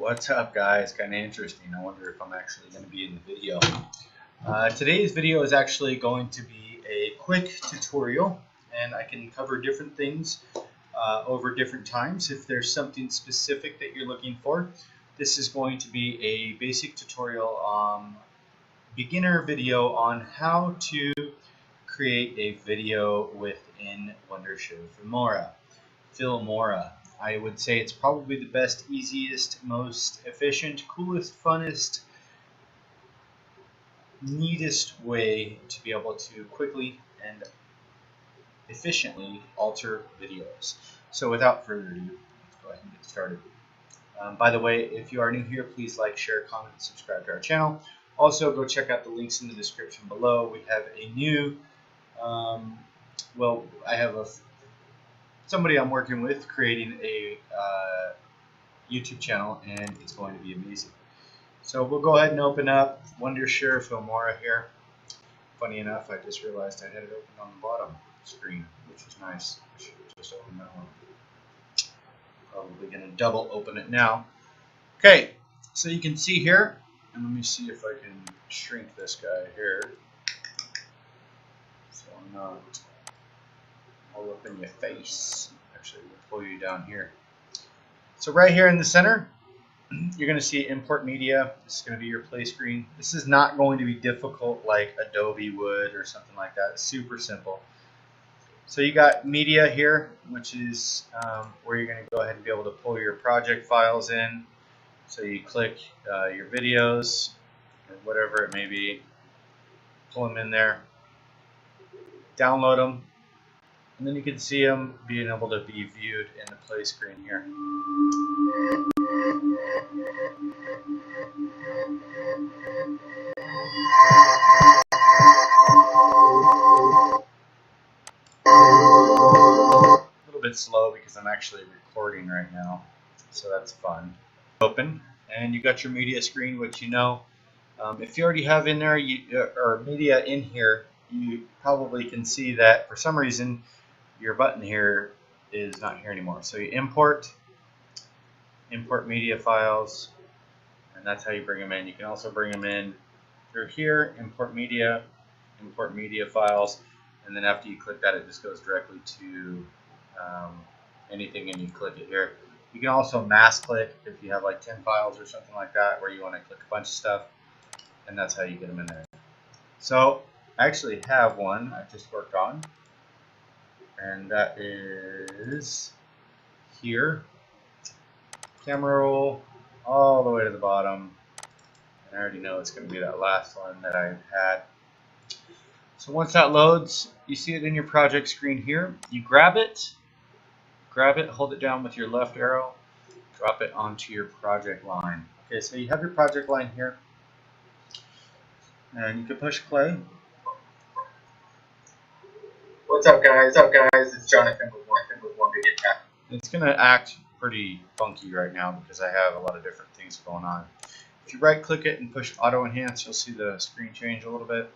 What's up, guys? Kind of interesting. I wonder if I'm actually going to be in the video. Today's video is actually going to be a quick tutorial, and I can cover different things over different times if there's something specific that you're looking for. This is going to be a basic tutorial, beginner video on how to create a video within Wondershare Filmora. I would say it's probably the best, easiest, most efficient, coolest, funnest, neatest way to be able to quickly and efficiently alter videos. So without further ado, let's go ahead and get started. By the way, if you are new here, please like, share, comment, and subscribe to our channel. Also, go check out the links in the description below. We have a new, I have somebody I'm working with creating a YouTube channel, and it's going to be amazing. So we'll go ahead and open up Wondershare Filmora here. Funny enough, I just realized I had it open on the bottom screen, which is nice. I should have just opened that one. Probably going to double open it now. Okay, so you can see here, and let me see if I can shrink this guy here so I'm not all up in your face. Actually, we'll pull you down here. So right here in the center, you're going to see import media. This is going to be your play screen. This is not going to be difficult like Adobe would or something like that. It's super simple. So you got media here, which is where you're going to go ahead and be able to pull your project files in. So you click your videos or whatever it may be, pull them in there, download them, and then you can see them being able to be viewed in the play screen here. A little bit slow because I'm actually recording right now, so that's fun. Open, and you got your media screen, which you know, if you already have in there or media in here, you probably can see that for some reason your button here is not here anymore. So you import media files, and that's how you bring them in. You can also bring them in through here, import media files, and then after you click that, it just goes directly to anything, and you click it here. You can also mass click if you have like 10 files or something like that where you want to click a bunch of stuff, and that's how you get them in there. So I actually have one I just worked on, and that is here. Camera roll all the way to the bottom, and I already know it's going to be that last one that I had. So once that loads, you see it in your project screen here. You grab it, hold it down with your left arrow, drop it onto your project line. Okay, so you have your project line here, and you can push play. What's up, guys? It's Jonathan with One Big Impact. It's going to act pretty funky right now because I have a lot of different things going on. If you right click it and push auto enhance, you'll see the screen change a little bit.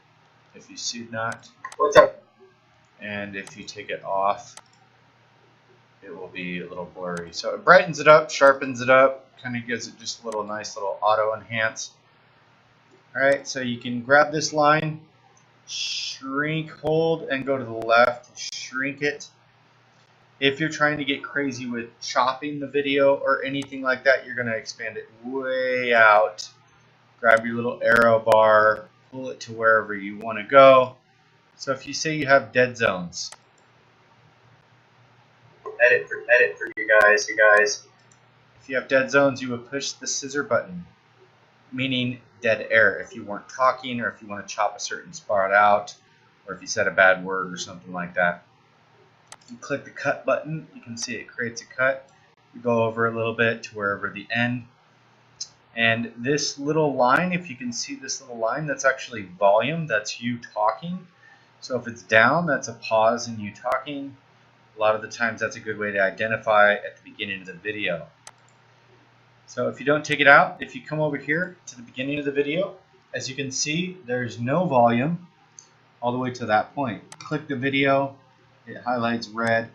If you see not, what's up? And if you take it off, it will be a little blurry. So it brightens it up, sharpens it up, kind of gives it just a little nice little auto enhance. Alright, so you can grab this line, shrink, hold, and go to the left, shrink it. If you're trying to get crazy with chopping the video or anything like that, you're going to expand it way out. Grab your little arrow bar, pull it to wherever you want to go. So if you say you have dead zones, edit for you guys. If you have dead zones, you would push the scissor button, meaning dead air. If you weren't talking, or if you want to chop a certain spot out, or if you said a bad word or something like that. You click the cut button, you can see it creates a cut. You go over a little bit to wherever the end. And this little line, if you can see this little line, that's actually volume, that's you talking. So if it's down, that's a pause in you talking. A lot of the times that's a good way to identify at the beginning of the video. So if you don't take it out, if you come over here to the beginning of the video, as you can see, there's no volume all the way to that point. Click the video. It highlights red.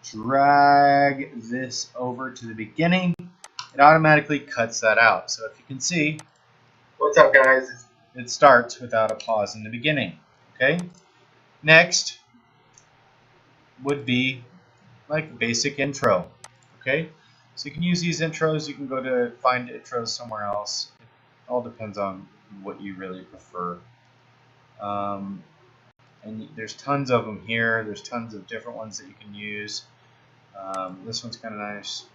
Drag this over to the beginning, it automatically cuts that out. So if you can see, what's up, guys? It starts without a pause in the beginning. Okay. Next would be like basic intro. Okay. So you can use these intros. You can go to find intros somewhere else. It all depends on what you really prefer. And there's tons of them here. There's tons of different ones that you can use. This one's kind of nice.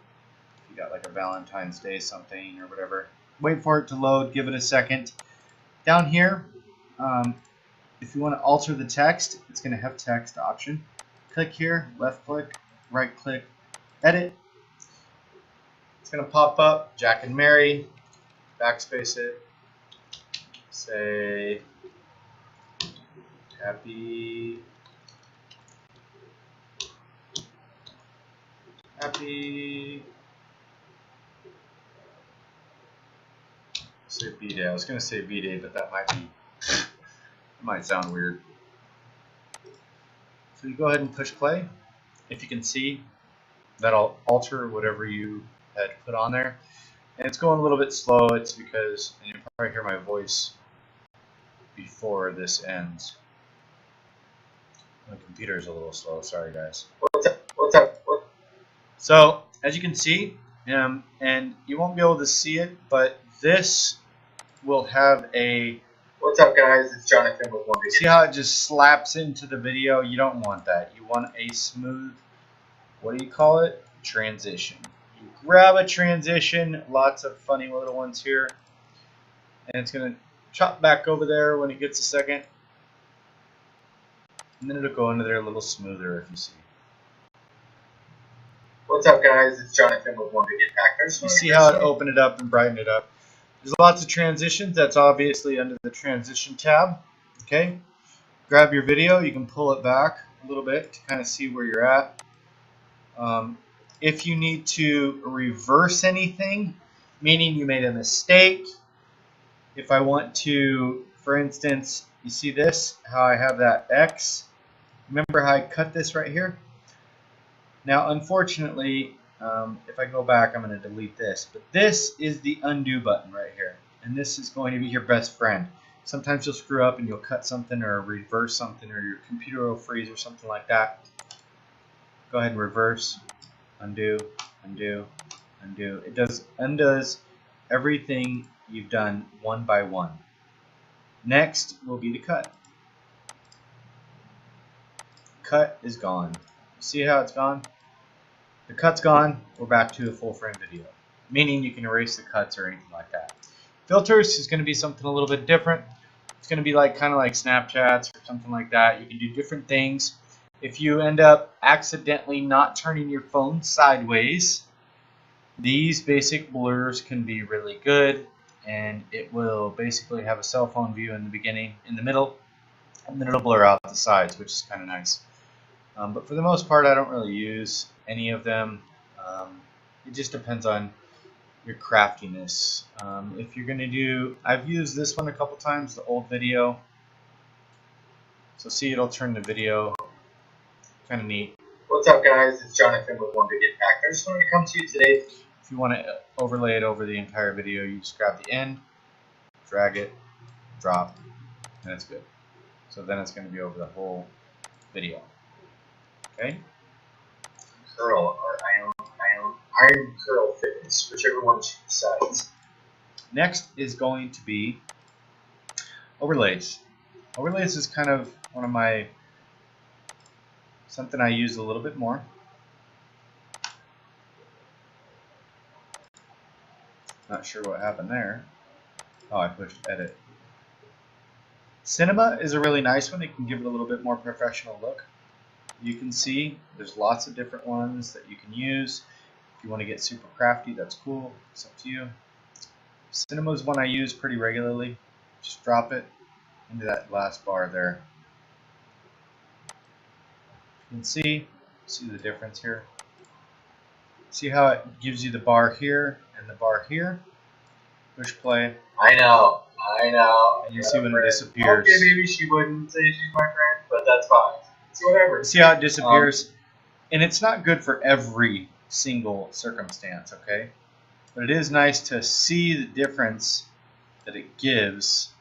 If you got like a Valentine's Day something or whatever. Wait for it to load. Give it a second. Down here, if you want to alter the text, it's going to have text option. Click here, left click, right click, edit. It's going to pop up Jack and Mary. Backspace it. Say happy say B-Day. I was going to say B-Day, but that might sound weird. So you go ahead and push play. If you can see, that'll alter whatever you had put on there. And it's going a little bit slow. It's because, and you'll probably hear my voice before this ends. My computer's a little slow. Sorry, guys. What's up? So, as you can see, and you won't be able to see it, but this will have a... What's up, guys? It's Jonathan with One Video. See how it just slaps into the video? You don't want that. You want a smooth, what do you call it? Transition. You grab a transition, lots of funny little ones here, and it's going to chop back over there when it gets a second. And then it'll go into there a little smoother if you see. What's up, guys? It's Jonathan with One Video Hackers. You see how it opened it up and brightened it up. There's lots of transitions. That's obviously under the transition tab. Okay. Grab your video. You can pull it back a little bit to kind of see where you're at. If you need to reverse anything, meaning you made a mistake, if I want to, for instance, you see this, how I have that X. Remember how I cut this right here? Now, unfortunately, if I go back, I'm going to delete this. But this is the undo button right here. And this is going to be your best friend. Sometimes you'll screw up and you'll cut something or reverse something or your computer will freeze or something like that. Go ahead and reverse, undo, undo, undo. It undoes everything you've done one by one. Next will be the cut. Cut is gone. See how it's gone? The cut's gone. We're back to a full frame video, meaning you can erase the cuts or anything like that. Filters is going to be something a little bit different. It's going to be like kind of like Snapchats or something like that. You can do different things. If you end up accidentally not turning your phone sideways, these basic blurs can be really good, and it will basically have a cell phone view in the beginning, in the middle, and then it'll blur out the sides, which is kind of nice. But for the most part, I don't really use any of them. It just depends on your craftiness. If you're going to do, I've used this one a couple times, the old video. So see, it'll turn the video kind of neat. What's up, guys? It's Jonathan with One Video Hackers. I just wanted to come to you today. If you want to overlay it over the entire video, you just grab the end, drag it, drop, and it's good. So then it's going to be over the whole video. Okay. Curl or iron curl fitness, whichever one she decides. Next is going to be overlays. Overlays is kind of one of my, something I use a little bit more. Not sure what happened there. Oh, I pushed edit. Cinema is a really nice one. It can give it a little bit more professional look. You can see there's lots of different ones that you can use. If you want to get super crafty, that's cool. It's up to you. Cinema is one I use pretty regularly. Just drop it into that glass bar there. You can see the difference here. See how it gives you the bar here and the bar here? Push play. I know. And you see when it disappears. Okay, maybe she wouldn't say she's my friend, but that's fine. It's whatever. See how it disappears? And it's not good for every single circumstance, okay? But it is nice to see the difference that it gives.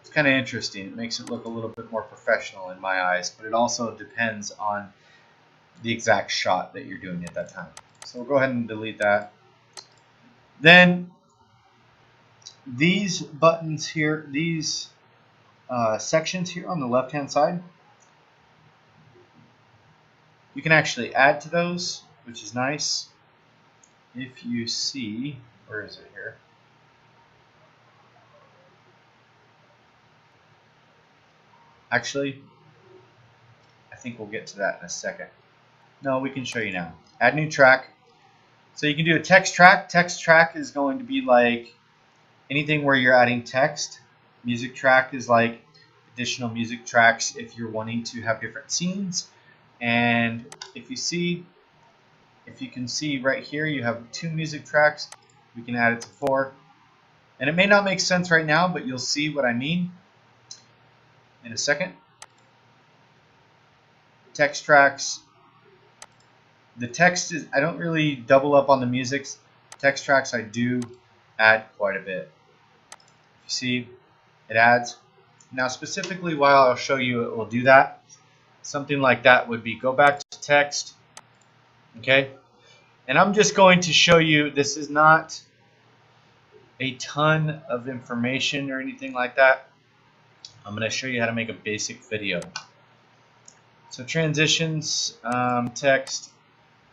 It's kind of interesting. It makes it look a little bit more professional in my eyes, but it also depends on the exact shot that you're doing at that time. So we'll go ahead and delete that. Then these buttons here, these sections here on the left hand side, you can actually add to those, which is nice. If you see, where is it here? Actually, I think we'll get to that in a second. No, we can show you now. Add new track. So you can do a text track. Text track is going to be like anything where you're adding text. Music track is like additional music tracks if you're wanting to have different scenes. And if you can see right here, you have 2 music tracks. We can add it to 4. And it may not make sense right now, but you'll see what I mean in a second. Text tracks. The text is, I don't really double up on the music. Text tracks I do add quite a bit. You see, it adds. Now specifically, while I'll show you it will do that, something like that would be go back to text. Okay, and I'm just going to show you, this is not a ton of information or anything like that. I'm going to show you how to make a basic video. So transitions, text,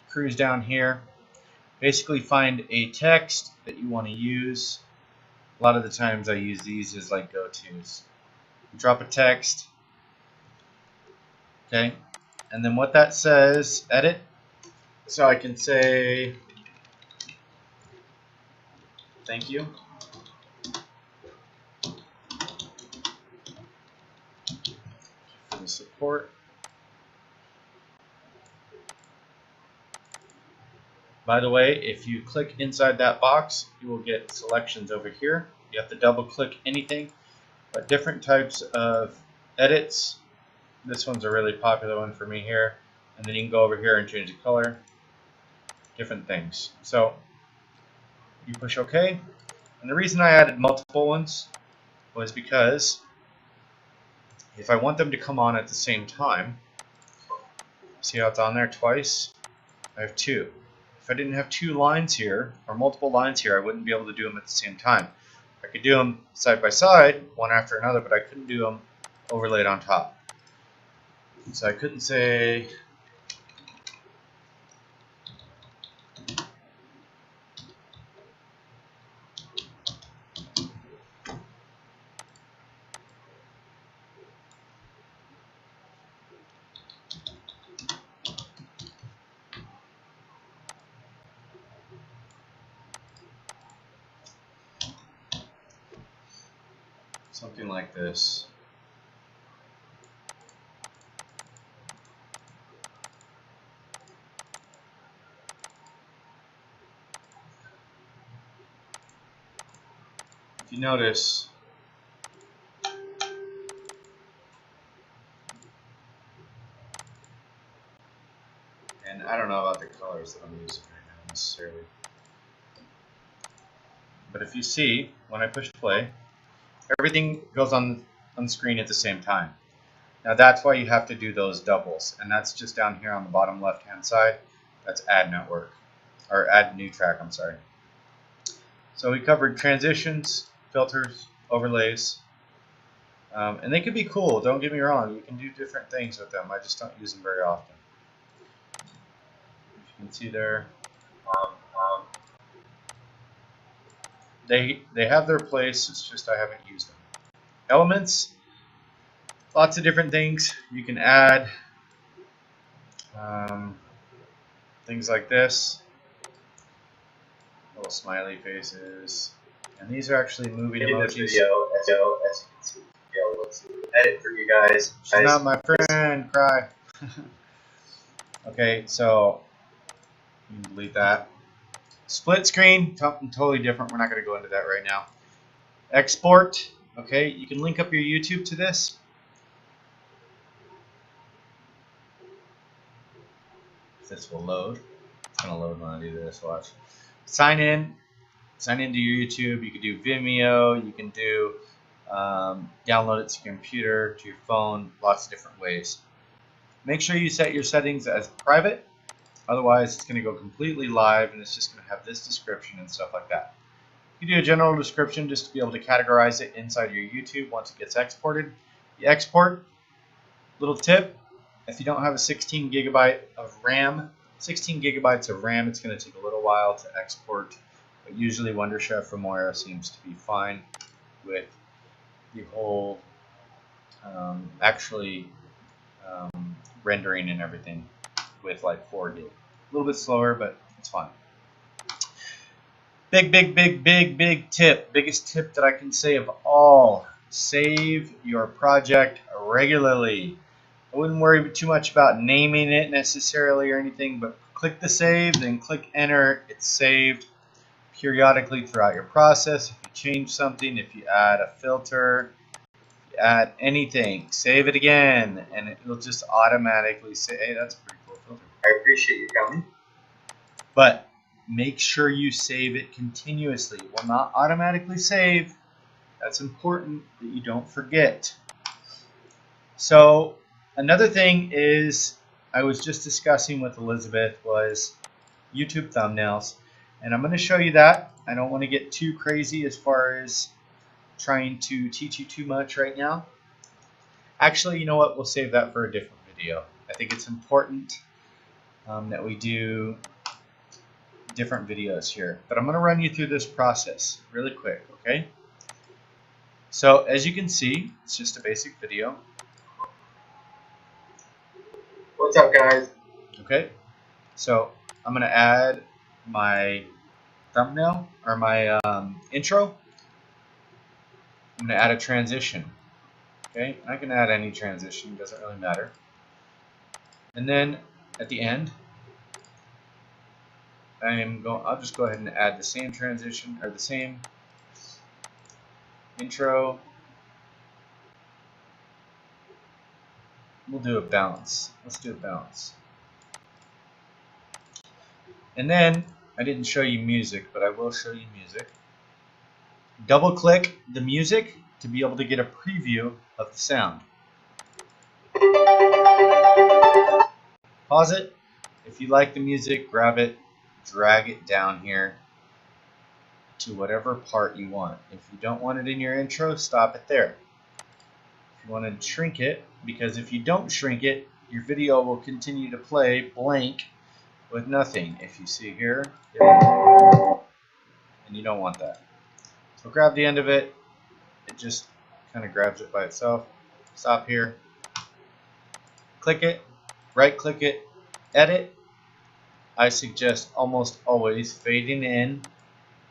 cruise down here. Basically find a text that you want to use. A lot of the times I use these as like go-tos. Drop a text. Okay, and then what that says, edit. So I can say thank you. For the support. By the way, if you click inside that box, you will get selections over here. You have to double click anything, but different types of edits. This one's a really popular one for me here. And then you can go over here and change the color. Different things. So you push OK. And the reason I added multiple ones was because if I want them to come on at the same time, see how it's on there twice? I have 2. If I didn't have 2 lines here, or multiple lines here, I wouldn't be able to do them at the same time. I could do them side by side, one after another, but I couldn't do them overlaid on top. So I couldn't say something like this. If you notice, and I don't know about the colors that I'm using right now necessarily, but if you see, when I push play, everything goes on the screen at the same time. Now that's why you have to do those doubles, and that's just down here on the bottom left hand side. That's add network, or add new track, I'm sorry. So we covered transitions, filters, overlays, and they can be cool, don't get me wrong. You can do different things with them. I just don't use them very often. You can see there, they have their place, it's just I haven't used them. Elements, lots of different things you can add, things like this, little smiley faces, and these are actually moving emojis. As you can see, let's edit for you guys. She's not my friend, cry. Okay, so you can delete that. Split screen, something totally different. We're not going to go into that right now. Export, okay, you can link up your YouTube to this. This will load. gonna load when I do this. Watch. Sign in. Sign into your YouTube. You can do Vimeo. You can do download it to your computer, to your phone. Lots of different ways. Make sure you set your settings as private. Otherwise, it's going to go completely live, and it's just going to have this description and stuff like that. You do a general description just to be able to categorize it inside your YouTube once it gets exported. You export. Little tip: if you don't have a 16 gigabyte of RAM, 16 gigabytes of RAM, it's going to take a little while to export. But usually Wonderchef Filmora seems to be fine with the whole rendering and everything with like 4 gig. A little bit slower, but it's fine. Big tip. Biggest tip that I can say of all. Save your project regularly. I wouldn't worry too much about naming it necessarily or anything, but click the save, then click enter. It's saved periodically throughout your process. If you change something, if you add a filter, if you add anything, save it again, and it'll just automatically say, hey, that's a pretty cool filter. I appreciate you coming. But make sure you save it continuously. It will not automatically save. That's important that you don't forget. So another thing is, I was just discussing with Elizabeth, was YouTube thumbnails. And I'm going to show you that. I don't want to get too crazy as far as trying to teach you too much right now. Actually, you know what? We'll save that for a different video. I think it's important that we do different videos here. But I'm going to run you through this process really quick, okay? So as you can see, it's just a basic video. What's up, guys? Okay, so I'm going to add my thumbnail or my intro. I'm going to add a transition. Okay, I can add any transition, doesn't really matter. And then at the end, I'll just go ahead and add the same transition or the same intro. We'll do a bounce. Let's do a bounce. And then I didn't show you music, but I will show you music. Double click the music to be able to get a preview of the sound. Pause it. If you like the music, grab it, drag it down here to whatever part you want. If you don't want it in your intro, stop it there. If you want to shrink it, because if you don't shrink it, your video will continue to play blank with nothing. If you see here, and you don't want that. So grab the end of it. It just kind of grabs it by itself. Stop here. Click it. Right click it. Edit. I suggest almost always fading in,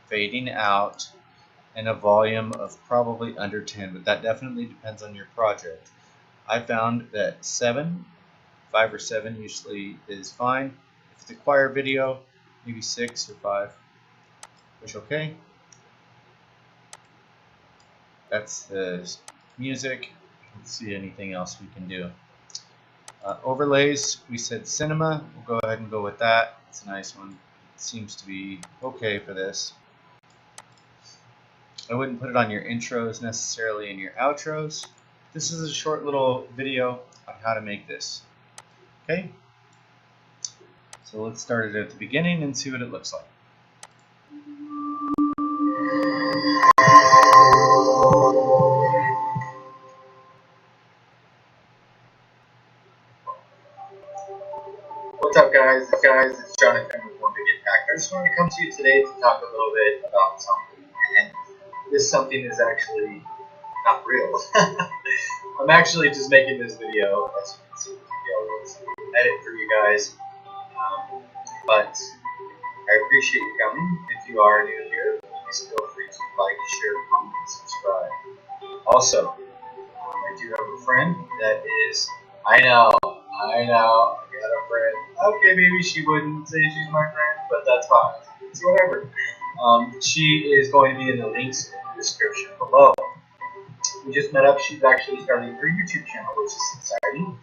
fading out, and a volume of probably under 10, but that definitely depends on your project. I found that 5 or 7 usually is fine. If it's a choir video, maybe 6 or 5. Push OK. That's the music. Let's see anything else we can do. Overlays, we said cinema. We'll go ahead and go with that. It's a nice one. It seems to be okay for this. I wouldn't put it on your intros necessarily and your outros. This is a short little video on how to make this. Okay? So let's start it at the beginning and see what it looks like. What's up, guys? It's Jonathan with One Big Impact. I just wanted to come to you today to talk a little bit about something, and this something is actually not real. I'm actually just making this video, as you can see, to be able to edit for you guys. But I appreciate you coming. If you are new here, please feel free to like, share, comment, and subscribe. Also, I do have a friend that is, I know, I got a friend. Okay, maybe she wouldn't say she's my friend, but that's fine. It's whatever. She is going to be in the links in the description below. We just met up. She's actually starting her YouTube channel, which is exciting.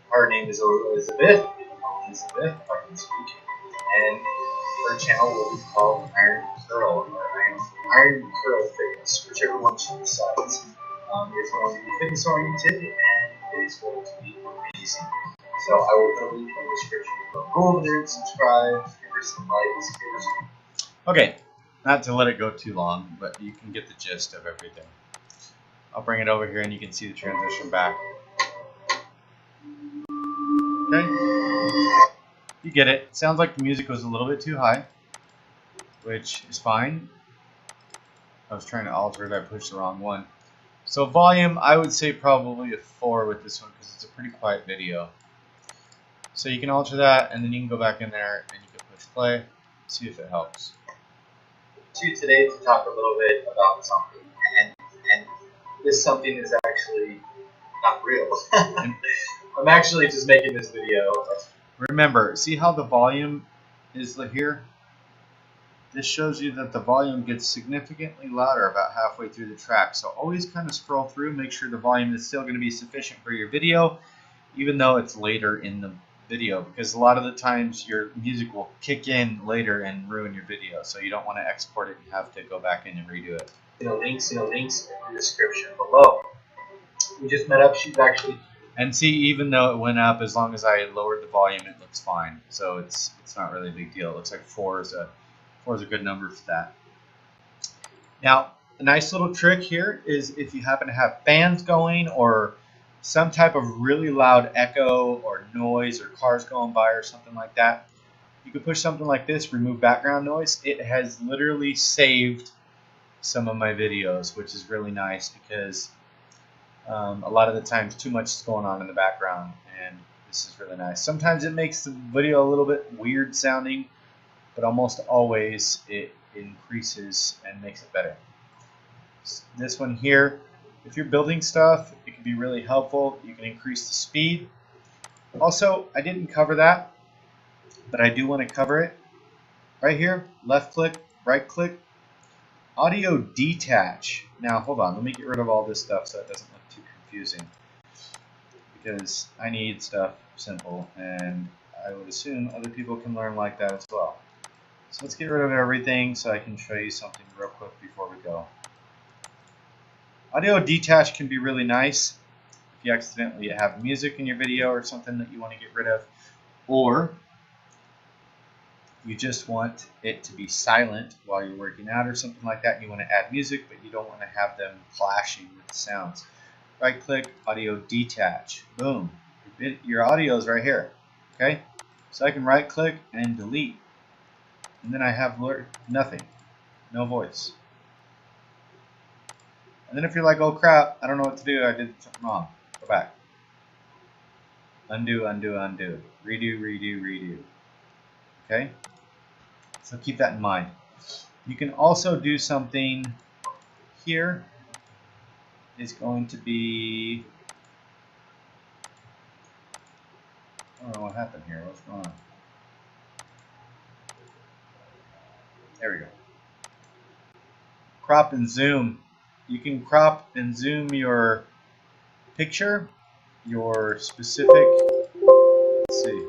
Her name is Elizabeth. Elizabeth, if I can speak. and her channel will be called Iron Curl or Iron Curl Fitness, whichever one she decides. It's going to be fitness oriented and it's going to be amazing. So I will put a link in the description below. Go over there and subscribe, give her some likes, give her some. Okay, not to let it go too long, but you can get the gist of everything. I'll bring it over here and you can see the transition back. Okay, you get it. Sounds like the music was a little bit too high, which is fine. I was trying to alter it, I pushed the wrong one. So volume, I would say probably a 4 with this one because it's a pretty quiet video. So you can alter that and then you can go back in there and you can push play, see if it helps. Today to talk a little bit about something, and this something is actually not real. I'm actually just making this video. Remember, see how the volume is here? This shows you that the volume gets significantly louder about halfway through the track. So always kind of scroll through, make sure the volume is still going to be sufficient for your video, even though it's later in the video, because a lot of the times your music will kick in later and ruin your video. So you don't want to export it and have to go back in and redo it. Links in the description below. We just met up. She's actually. And see, even though it went up, as long as I lowered the volume, it looks fine. So it's not really a big deal. It looks like 4 is a good number for that. Now, a nice little trick here is if you happen to have fans going or some type of really loud echo or noise or cars going by or something like that, you can push something like this, remove background noise. It has literally saved some of my videos, which is really nice because a lot of the times too much is going on in the background, and this is really nice. Sometimes it makes the video a little bit weird sounding, but almost always it increases and makes it better. This one here, if you're building stuff, it can be really helpful. You can increase the speed. Also, I didn't cover that, but I do want to cover it. Right here, left click, right click, audio detach. Now, hold on, let me get rid of all this stuff so it doesn't look too confusing, because I need stuff simple, and I would assume other people can learn like that as well. So let's get rid of everything so I can show you something real quick before we go. Audio detach can be really nice if you accidentally have music in your video or something that you want to get rid of, or you just want it to be silent while you're working out or something like that, and you want to add music but you don't want to have them clashing with the sounds. Right click, audio detach. Boom. Your audio is right here. Okay? So I can right click and delete. And then I have nothing. No voice. And then if you're like, oh crap, I don't know what to do, I did something wrong, go back. Undo, undo, undo. Redo, redo, redo. Okay? So keep that in mind. You can also do something here. Is going to be, I don't know what happened here. What's going on? There we go. Crop and zoom. You can crop and zoom your picture, your specific, let's see,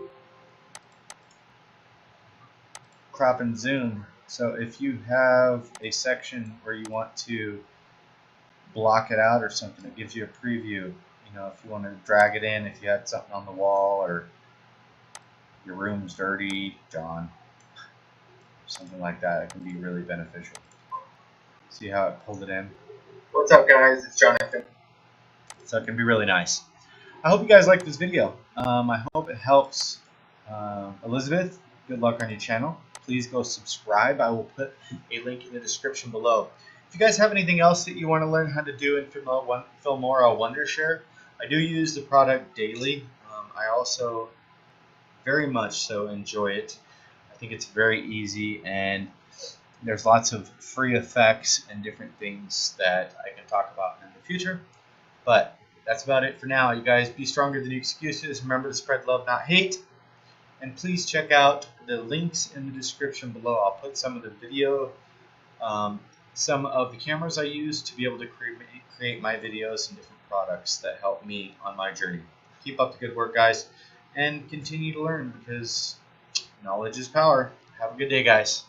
crop and zoom. So if you have a section where you want to block it out or something, it gives you a preview. You know, if you want to drag it in, if you had something on the wall or your room's dirty, John, something like that, it can be really beneficial. See how it pulled it in? What's up, guys? It's Jonathan. So it can be really nice. I hope you guys like this video. I hope it helps. Elizabeth, good luck on your channel. Please go subscribe. I will put a link in the description below. If you guys have anything else that you want to learn how to do in Filmora Wondershare, I do use the product daily. I also very much so enjoy it. I think it's very easy, and there's lots of free effects and different things that I can talk about in the future. But that's about it for now. You guys be stronger than your excuses. Remember to spread love, not hate. And please check out the links in the description below. I'll put some of the video, some of the cameras I use to be able to create my videos and different products that help me on my journey. Keep up the good work, guys, and continue to learn, because Knowledge is power. Have a good day, guys.